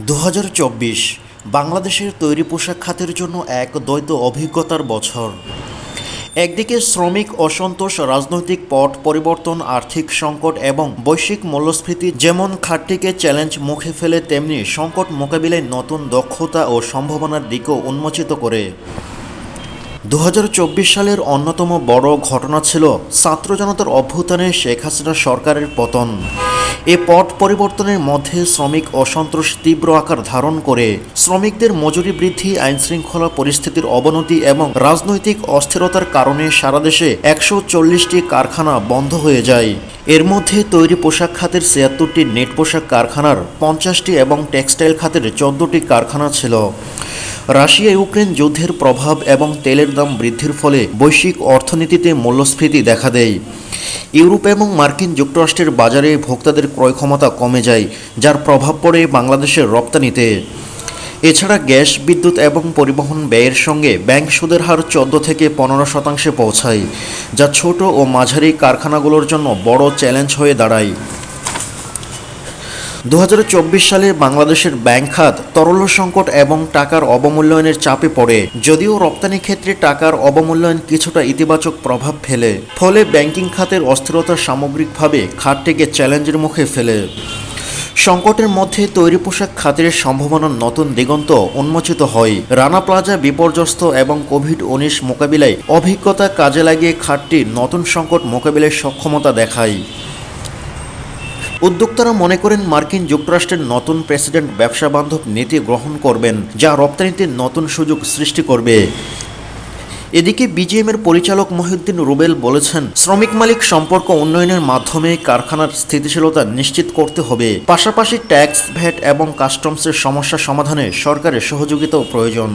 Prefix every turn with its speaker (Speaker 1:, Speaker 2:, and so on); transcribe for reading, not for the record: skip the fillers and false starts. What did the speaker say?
Speaker 1: 2024 বাংলাদেশের তৈরি পোশাক খাতের জন্য এক দ্বৈত অভিজ্ঞতার বছর। একদিকে শ্রমিক অসন্তোষ, রাজনৈতিক পট পরিবর্তন, আর্থিক সংকট এবং বৈশ্বিক মূল্যস্ফীতি যেমন খাতটিকে চ্যালেঞ্জ মুখে ফেলে, তেমনি সংকট মোকাবিলায় নতুন দক্ষতা ও সম্ভাবনার দিকও উন্মোচিত করে। 2024 সালের অন্যতম বড় ঘটনা ছিল ছাত্র জনতার অভ্যুত্থানে শেখ হাসিনা সরকারের পতন। এ পট পরিবর্তনের মধ্যে শ্রমিক অসন্তোষ তীব্র আকার ধারণ করে। শ্রমিকদের মজুরি বৃদ্ধি, আইনশৃঙ্খলা পরিস্থিতির অবনতি এবং রাজনৈতিক অস্থিরতার কারণে সারা দেশে 140টি কারখানা বন্ধ হয়ে যায়। এর মধ্যে তৈরি পোশাক খাতের 76টি, নেট পোশাক কারখানার 50টি এবং টেক্সটাইল খাতের 14টি কারখানা ছিল। রাশিয়া ইউক্রেন যুদ্ধের প্রভাব এবং তেলের দাম বৃদ্ধির ফলে বৈশ্বিক অর্থনীতিতে মূল্যস্ফীতি দেখা দেয়। ইউরোপ এবং মার্কিন যুক্তরাষ্ট্রের বাজারে ভোক্তাদের ক্রয় ক্ষমতা কমে যায়, যার প্রভাব পড়ে বাংলাদেশের রপ্তানিতে। এছাড়া গ্যাস, বিদ্যুৎ এবং পরিবহন ব্যয়ের সঙ্গে ব্যাংক সুদের হার 14 থেকে 15% পৌঁছায়, যা ছোট ও মাঝারি কারখানাগুলোর জন্য বড় চ্যালেঞ্জ হয়ে দাঁড়ায়। 2024 সালে বাংলাদেশের ব্যাংক খাত তরল সংকট এবং টাকার অবমূল্যায়নের চাপে পড়ে। যদিও রপ্তানি ক্ষেত্রে টাকার অবমূল্যায়ন কিছুটা ইতিবাচক প্রভাব ফেলে, ফলে ব্যাংকিং খাতের অস্থিরতা সামগ্রিকভাবে খাতটিকে চ্যালেঞ্জের মুখে ফেলে। সংকটের মধ্যে তৈরি পোশাক খাতের সম্ভাবনার নতুন দিগন্ত উন্মোচিত হয়। রানা প্লাজা বিপর্যস্ত এবং কোভিড-19 মোকাবিলায় অভিজ্ঞতা কাজে লাগিয়ে খাতটি নতুন সংকট মোকাবিলায় সক্ষমতা দেখায়। উদ্যোক্তারা মনে করেন মার্কিন যুক্তরাষ্ট্রের নতুন প্রেসিডেন্ট ব্যবসা বান্ধব নীতি গ্রহণ করবেন, যা রপ্তানিতে নতুন সুযোগ সৃষ্টি করবে। এদিকে বিজিএমের পরিচালক মহিউদ্দিন রুবেল বলেছেন, শ্রমিক মালিক সম্পর্ক উন্নয়নের মাধ্যমে কারখানার স্থিতিশীলতা নিশ্চিত করতে হবে। পাশাপাশি ট্যাক্স, ভ্যাট এবং কাস্টমসের সমস্যা সমাধানে সরকারের সহযোগিতাও প্রয়োজন।